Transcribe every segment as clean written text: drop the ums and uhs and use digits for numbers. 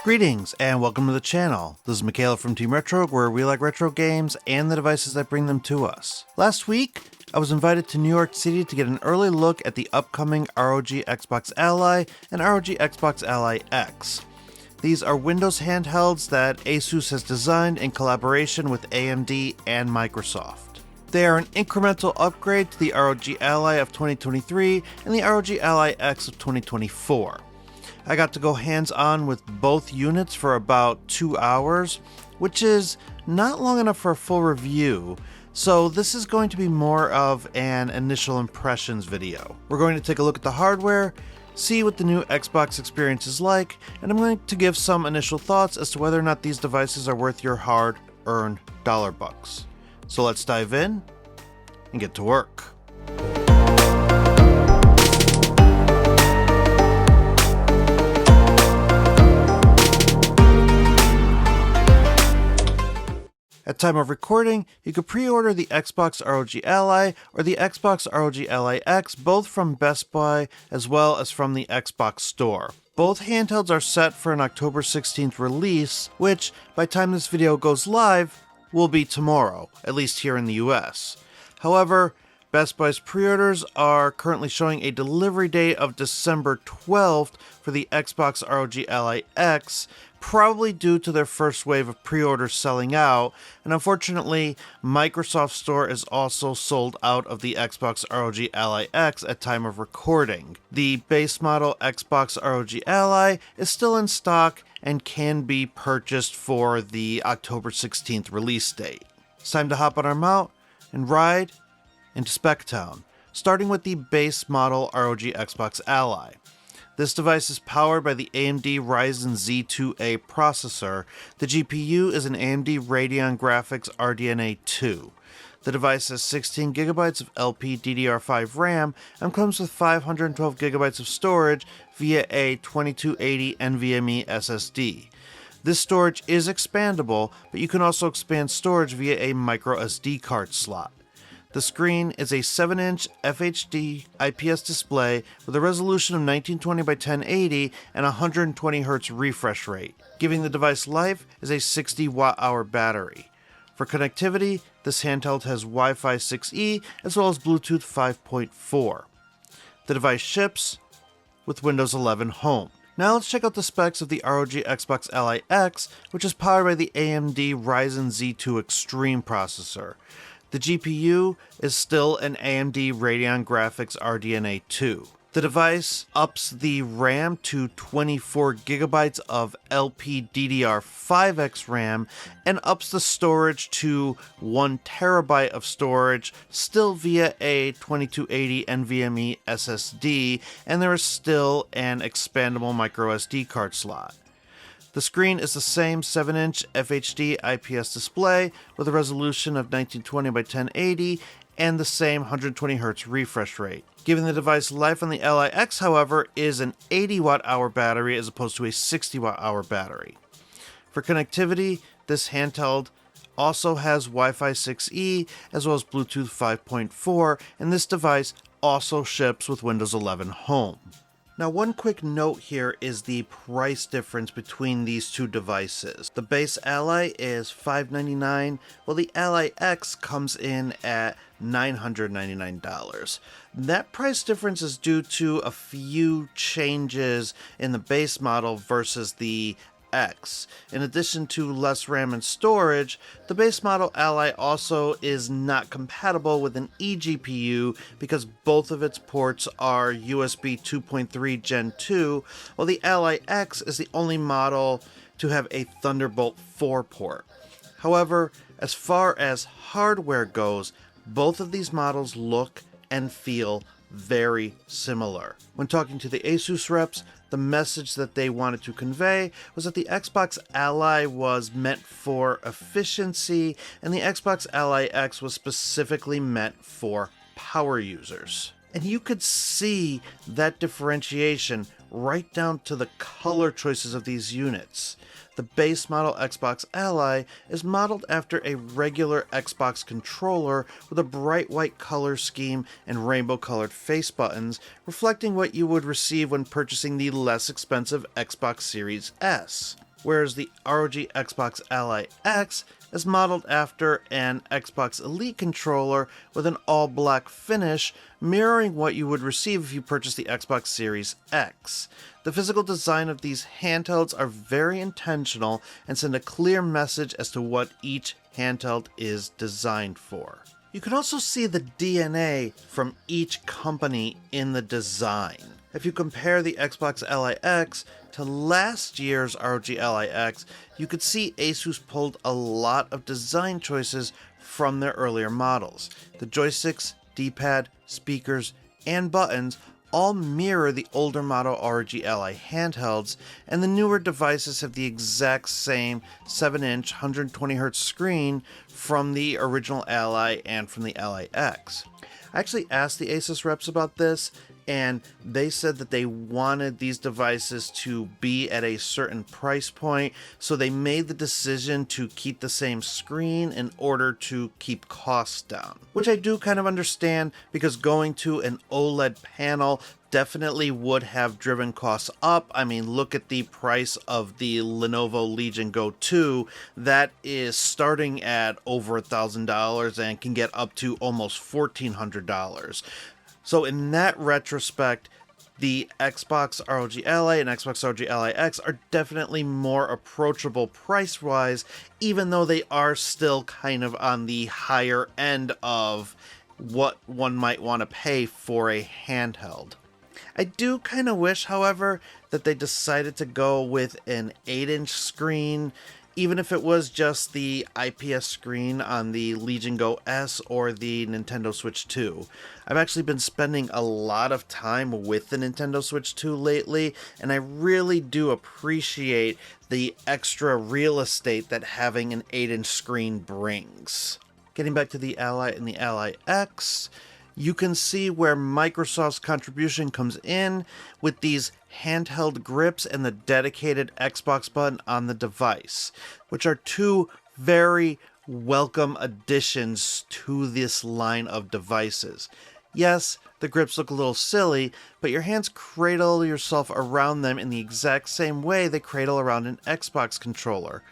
Greetings and welcome to the channel. This is Mikhailov from Team Retro, where we like retro games and the devices that bring them to us. Last week, I was invited to New York City to get an early look at the upcoming ROG XBOX Ally and ROG XBOX Ally X. These are Windows handhelds that ASUS has designed in collaboration with AMD and Microsoft. They are an incremental upgrade to the ROG Ally of 2023 and the ROG Ally X of 2024. I got to go hands-on with both units for about 2 hours, which is not long enough for a full review, so this is going to be more of an initial impressions video. We're going to take a look at the hardware, see what the new Xbox experience is like, and I'm going to give some initial thoughts as to whether or not these devices are worth your hard-earned dollar bucks. So let's dive in and get to work. At time of recording, you can pre-order the Xbox ROG Ally or the Xbox ROG Ally X, both from Best Buy as well as from the Xbox Store. Both handhelds are set for an October 16th release, which, by the time this video goes live, will be tomorrow, at least here in the US. However, Best Buy's pre-orders are currently showing a delivery date of December 12th for the Xbox ROG Ally X, probably due to their first wave of pre-orders selling out, and unfortunately, Microsoft Store is also sold out of the Xbox ROG Ally X at time of recording. The base model Xbox ROG Ally is still in stock and can be purchased for the October 16th release date. It's time to hop on our mount and ride into Spec Town, starting with the base model ROG XBOX Ally. This device is powered by the AMD Ryzen Z2A processor. The GPU is an AMD Radeon Graphics RDNA 2. The device has 16GB of LPDDR5 RAM and comes with 512GB of storage via a 2280 NVMe SSD. This storage is expandable, but you can also expand storage via a microSD card slot. The screen is a 7-inch FHD IPS display with a resolution of 1920 by 1080 and 120Hz refresh rate. Giving the device life is a 60 watt-hour battery. For connectivity, this handheld has Wi-Fi 6E as well as Bluetooth 5.4. The device ships with Windows 11 Home. Now let's check out the specs of the ROG XBOX Ally X, which is powered by the AMD Ryzen Z2 Extreme processor. The GPU is still an AMD Radeon Graphics RDNA 2. The device ups the RAM to 24GB of LPDDR5X RAM and ups the storage to 1TB of storage, still via a 2280 NVMe SSD, and there is still an expandable microSD card slot. The screen is the same 7-inch FHD IPS display with a resolution of 1920 by 1080 and the same 120Hz refresh rate. Giving the device life on the Ally X, however, is an 80 watt-hour battery as opposed to a 60 watt-hour battery. For connectivity, this handheld also has Wi-Fi 6E as well as Bluetooth 5.4, and this device also ships with Windows 11 Home. Now, one quick note here is the price difference between these two devices. The base Ally is $599, while the Ally X comes in at $999. That price difference is due to a few changes in the base model versus the X. In addition to less RAM and storage, the base model Ally also is not compatible with an eGPU because both of its ports are USB 2.3 Gen 2, while the Ally X is the only model to have a Thunderbolt 4 port. However, as far as hardware goes, both of these models look and feel very similar. When talking to the ASUS reps, the message that they wanted to convey was that the Xbox Ally was meant for efficiency and the Xbox Ally X was specifically meant for power users. And you could see that differentiation right down to the color choices of these units. The base model Xbox Ally is modeled after a regular Xbox controller with a bright white color scheme and rainbow colored face buttons, reflecting what you would receive when purchasing the less expensive Xbox Series S. whereas the ROG XBOX Ally X is modeled after an Xbox Elite controller with an all-black finish, mirroring what you would receive if you purchased the Xbox Series X. The physical design of these handhelds are very intentional and send a clear message as to what each handheld is designed for. You can also see the DNA from each company in the design. If you compare the Xbox Ally X to last year's ROG Ally X, you could see ASUS pulled a lot of design choices from their earlier models. The joysticks, D-pad, speakers, and buttons all mirror the older model ROG Ally handhelds, and the newer devices have the exact same 7-inch 120Hz screen from the original Ally and from the Ally X. I actually asked the ASUS reps about this, and they said that they wanted these devices to be at a certain price point, so they made the decision to keep the same screen in order to keep costs down. Which I do kind of understand, because going to an OLED panel definitely would have driven costs up. I mean, look at the price of the Lenovo Legion Go 2. That is starting at over $1,000 and can get up to almost $1,400. So in that retrospect, the Xbox ROG Ally and Xbox ROG Ally X are definitely more approachable price-wise, even though they are still kind of on the higher end of what one might want to pay for a handheld. I do kind of wish, however, that they decided to go with an 8-inch screen, even if it was just the IPS screen on the Legion Go S or the Nintendo Switch 2. I've actually been spending a lot of time with the Nintendo Switch 2 lately, and I really do appreciate the extra real estate that having an 8-inch screen brings. Getting back to the Ally and the Ally X, you can see where Microsoft's contribution comes in with these handheld grips and the dedicated Xbox button on the device, which are two very welcome additions to this line of devices. Yes, the grips look a little silly, but your hands cradle yourself around them in the exact same way they cradle around an Xbox controller.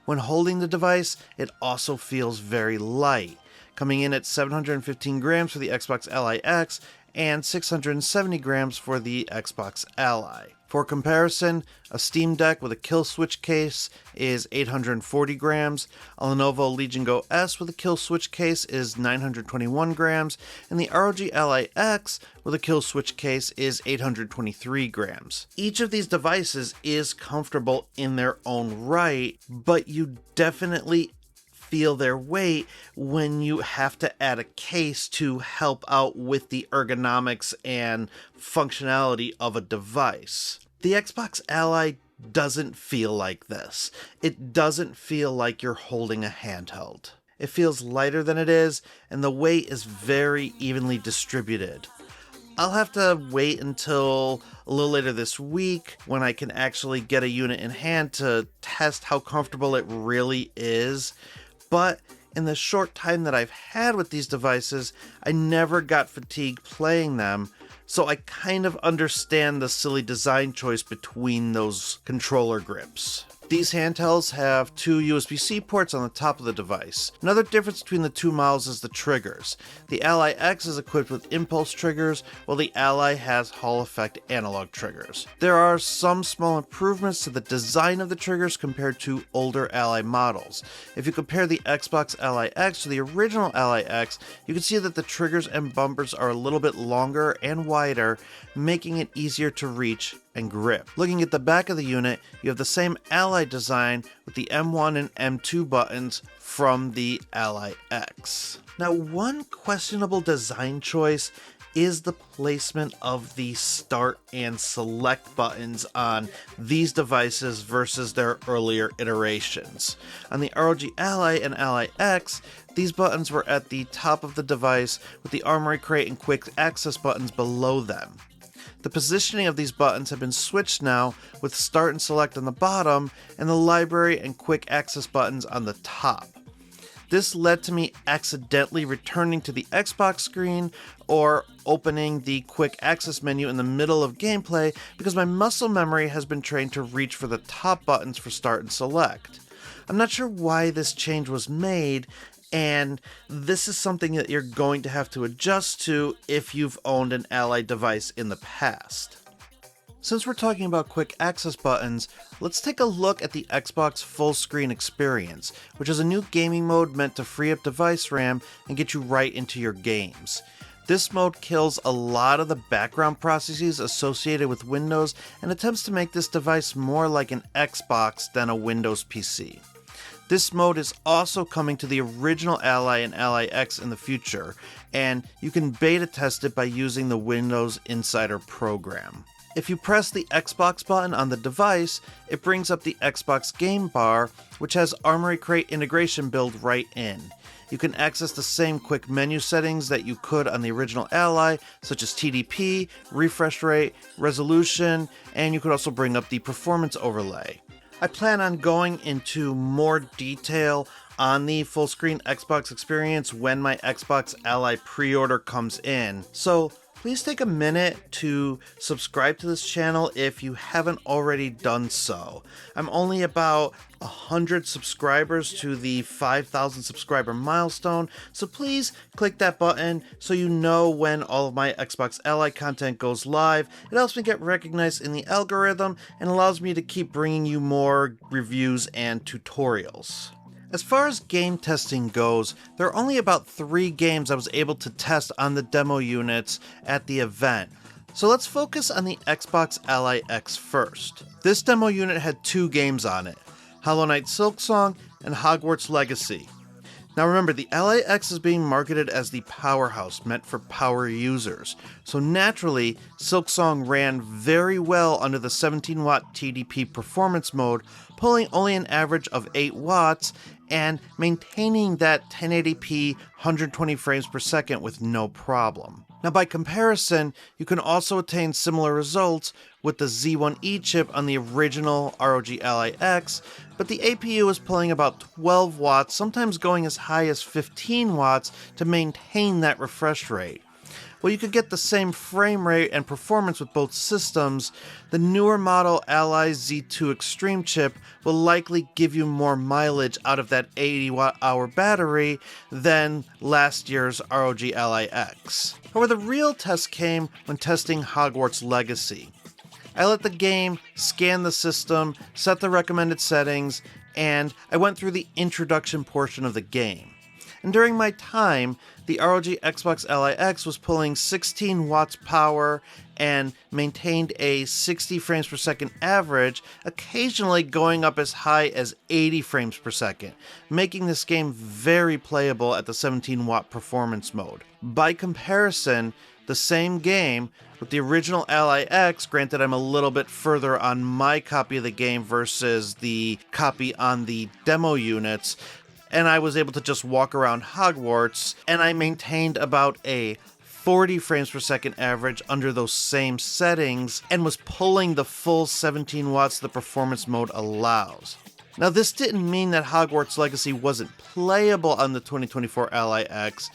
When holding the device, it also feels very light, coming in at 715 grams for the Xbox Ally X and 670 grams for the Xbox Ally. For comparison, a Steam Deck with a kill switch case is 840 grams, a Lenovo Legion Go S with a kill switch case is 921 grams, and the ROG Ally X with a kill switch case is 823 grams. Each of these devices is comfortable in their own right, but you definitely feel their weight when you have to add a case to help out with the ergonomics and functionality of a device. The Xbox Ally doesn't feel like this. It doesn't feel like you're holding a handheld. It feels lighter than it is, and the weight is very evenly distributed. I'll have to wait until a little later this week when I can actually get a unit in hand to test how comfortable it really is. But in the short time that I've had with these devices, I never got fatigued playing them, so I kind of understand the silly design choice between those controller grips. These handhelds have two USB-C ports on the top of the device. Another difference between the two models is the triggers. The Ally X is equipped with impulse triggers, while the Ally has Hall effect analog triggers. There are some small improvements to the design of the triggers compared to older Ally models. If you compare the Xbox Ally X to the original Ally X, you can see that the triggers and bumpers are a little bit longer and wider, making it easier to reach and grip. Looking at the back of the unit, you have the same Ally design with the M1 and M2 buttons from the Ally X. Now, one questionable design choice is the placement of the start and select buttons on these devices versus their earlier iterations. On the ROG Ally and Ally X, these buttons were at the top of the device with the Armory Crate and Quick Access buttons below them. The positioning of these buttons have been switched now with Start and Select on the bottom and the Library and Quick Access buttons on the top. This led to me accidentally returning to the Xbox screen or opening the quick access menu in the middle of gameplay because my muscle memory has been trained to reach for the top buttons for start and select. I'm not sure why this change was made, and this is something that you're going to have to adjust to if you've owned an Ally device in the past. Since we're talking about quick access buttons, let's take a look at the Xbox Fullscreen experience, which is a new gaming mode meant to free up device RAM and get you right into your games. This mode kills a lot of the background processes associated with Windows and attempts to make this device more like an Xbox than a Windows PC. This mode is also coming to the original Ally and Ally X in the future, and you can beta test it by using the Windows Insider program. If you press the Xbox button on the device, it brings up the Xbox game bar, which has Armory Crate integration built right in. You can access the same quick menu settings that you could on the original Ally, such as TDP, refresh rate, resolution, and you could also bring up the performance overlay. I plan on going into more detail on the full-screen Xbox experience when my Xbox Ally pre-order comes in, so please take a minute to subscribe to this channel if you haven't already done so. I'm only about 100 subscribers to the 5,000 subscriber milestone, so please click that button so you know when all of my Xbox Ally content goes live. It helps me get recognized in the algorithm and allows me to keep bringing you more reviews and tutorials. As far as game testing goes, there are only about 3 games I was able to test on the demo units at the event. So let's focus on the Xbox Ally X first. This demo unit had 2 games on it, Hollow Knight Silksong and Hogwarts Legacy. Now remember, the Ally X is being marketed as the powerhouse meant for power users, so naturally Silksong ran very well under the 17-watt TDP performance mode, pulling only an average of 8 watts and maintaining that 1080p 120 frames per second with no problem. Now by comparison, you can also attain similar results with the Z1E chip on the original ROG Ally X, but the APU is pulling about 12 watts, sometimes going as high as 15 watts to maintain that refresh rate. While you could get the same frame rate and performance with both systems, the newer model Ally Z2 Extreme chip will likely give you more mileage out of that 80 watt-hour battery than last year's ROG Ally X. However, the real test came when testing Hogwarts Legacy. I let the game scan the system, set the recommended settings, and I went through the introduction portion of the game. And during my time, the ROG Xbox Ally X was pulling 16 watts power and maintained a 60 frames per second average, occasionally going up as high as 80 frames per second, making this game very playable at the 17 watt performance mode. By comparison, the same game with the original Ally X, granted I'm a little bit further on my copy of the game versus the copy on the demo units, and I was able to just walk around Hogwarts, and I maintained about a 40 frames per second average under those same settings, and was pulling the full 17 watts the performance mode allows. Now this didn't mean that Hogwarts Legacy wasn't playable on the 2024 Ally X,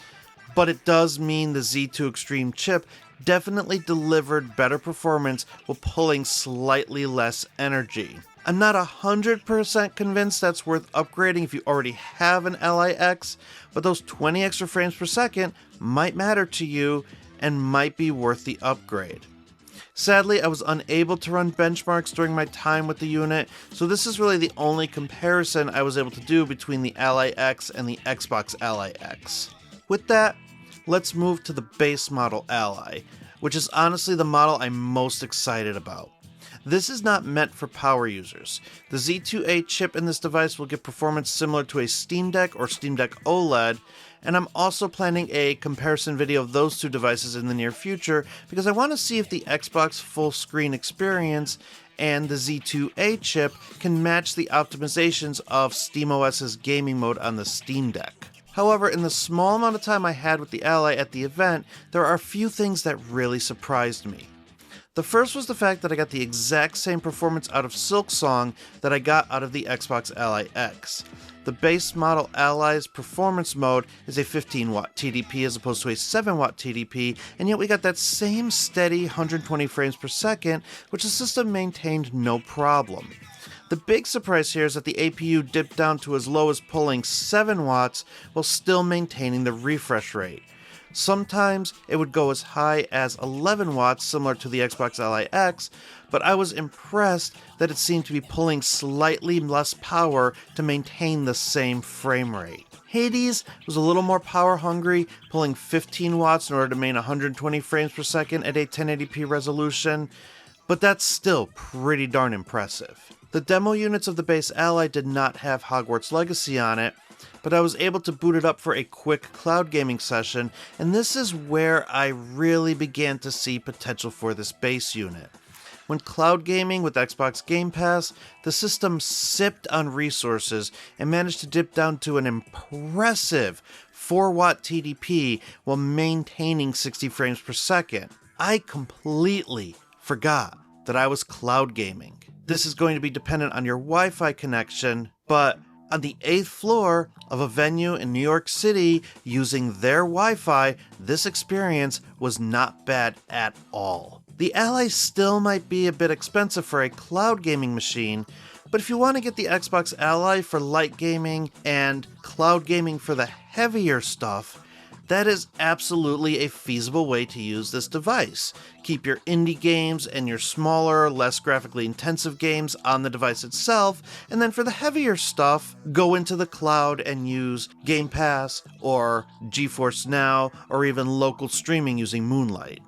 but it does mean the Z2 Extreme chip definitely delivered better performance while pulling slightly less energy. I'm not 100% convinced that's worth upgrading if you already have an Ally X, but those 20 extra frames per second might matter to you and might be worth the upgrade. Sadly, I was unable to run benchmarks during my time with the unit, so this is really the only comparison I was able to do between the Ally X and the Xbox Ally X. With that, let's move to the base model Ally, which is honestly the model I'm most excited about. This is not meant for power users. The Z2A chip in this device will give performance similar to a Steam Deck or Steam Deck OLED, and I'm also planning a comparison video of those two devices in the near future because I want to see if the Xbox full screen experience and the Z2A chip can match the optimizations of SteamOS's gaming mode on the Steam Deck. However, in the small amount of time I had with the Ally at the event, there are a few things that really surprised me. The first was the fact that I got the exact same performance out of Silksong that I got out of the Xbox Ally X. The base model Ally's performance mode is a 15-watt TDP as opposed to a 7-watt TDP, and yet we got that same steady 120 frames per second, which the system maintained no problem. The big surprise here is that the APU dipped down to as low as pulling 7 watts while still maintaining the refresh rate. Sometimes it would go as high as 11 watts, similar to the Xbox Ally X, but I was impressed that it seemed to be pulling slightly less power to maintain the same frame rate. Hades was a little more power hungry, pulling 15 watts in order to maintain 120 frames per second at a 1080p resolution, but that's still pretty darn impressive. The demo units of the base Ally did not have Hogwarts Legacy on it, but I was able to boot it up for a quick cloud gaming session, and this is where I really began to see potential for this base unit. When cloud gaming with Xbox Game Pass, the system sipped on resources and managed to dip down to an impressive 4-watt TDP while maintaining 60 frames per second. I completely forgot that I was cloud gaming. This is going to be dependent on your Wi-Fi connection, but on the 8th floor of a venue in New York City using their Wi-Fi, this experience was not bad at all. The Ally still might be a bit expensive for a cloud gaming machine, but if you want to get the Xbox Ally for light gaming and cloud gaming for the heavier stuff, that is absolutely a feasible way to use this device. Keep your indie games and your smaller, less graphically intensive games on the device itself, and then for the heavier stuff, go into the cloud and use Game Pass or GeForce Now or even local streaming using Moonlight.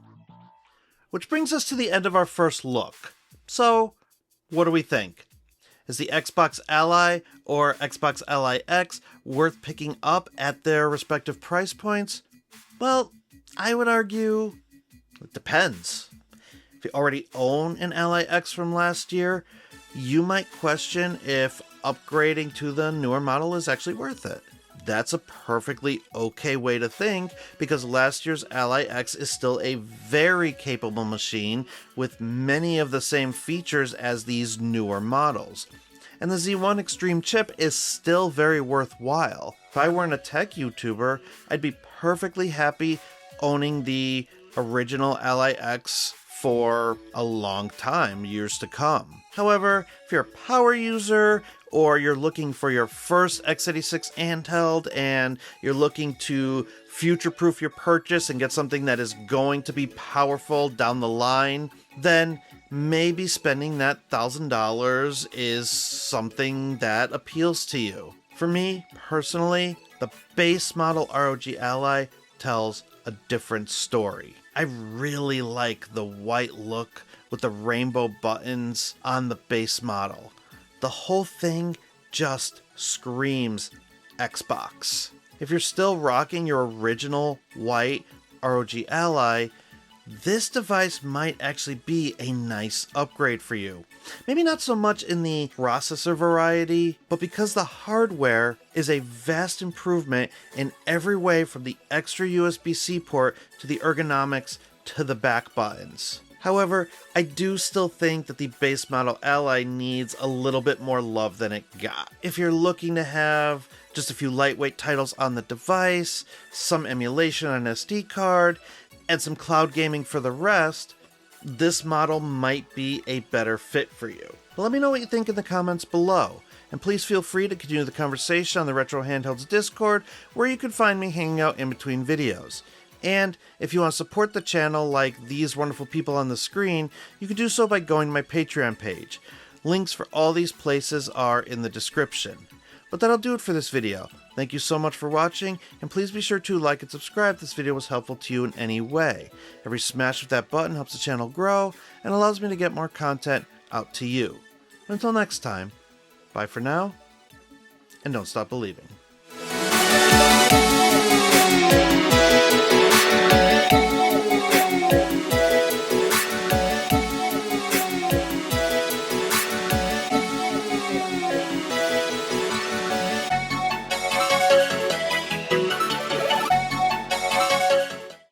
Which brings us to the end of our first look. So, what do we think? Is the Xbox Ally or Xbox Ally X worth picking up at their respective price points? Well, I would argue it depends. If you already own an Ally X from last year, you might question if upgrading to the newer model is actually worth it. That's a perfectly okay way to think, because last year's Ally X is still a very capable machine with many of the same features as these newer models. And the Z1 Extreme chip is still very worthwhile. If I weren't a tech YouTuber, I'd be perfectly happy owning the original Ally X for a long time, years to come. However, if you're a power user, or you're looking for your first x86 handheld and you're looking to future-proof your purchase and get something that is going to be powerful down the line, then maybe spending that $1,000 is something that appeals to you. For me, personally, the base model ROG Ally tells a different story. I really like the white look with the rainbow buttons on the base model. The whole thing just screams Xbox. If you're still rocking your original white ROG Ally, this device might actually be a nice upgrade for you. Maybe not so much in the processor variety, but because the hardware is a vast improvement in every way, from the extra USB-C port to the ergonomics to the back buttons. However, I do still think that the base model Ally needs a little bit more love than it got. If you're looking to have just a few lightweight titles on the device, some emulation on an SD card, and some cloud gaming for the rest, this model might be a better fit for you. But let me know what you think in the comments below. And please feel free to continue the conversation on the Retro Handhelds Discord, where you can find me hanging out in between videos. And if you want to support the channel like these wonderful people on the screen, you can do so by going to my Patreon page. Links for all these places are in the description. But that'll do it for this video. Thank you so much for watching, and please be sure to like and subscribe if this video was helpful to you in any way. Every smash of that button helps the channel grow and allows me to get more content out to you. Until next time, bye for now, and don't stop believing.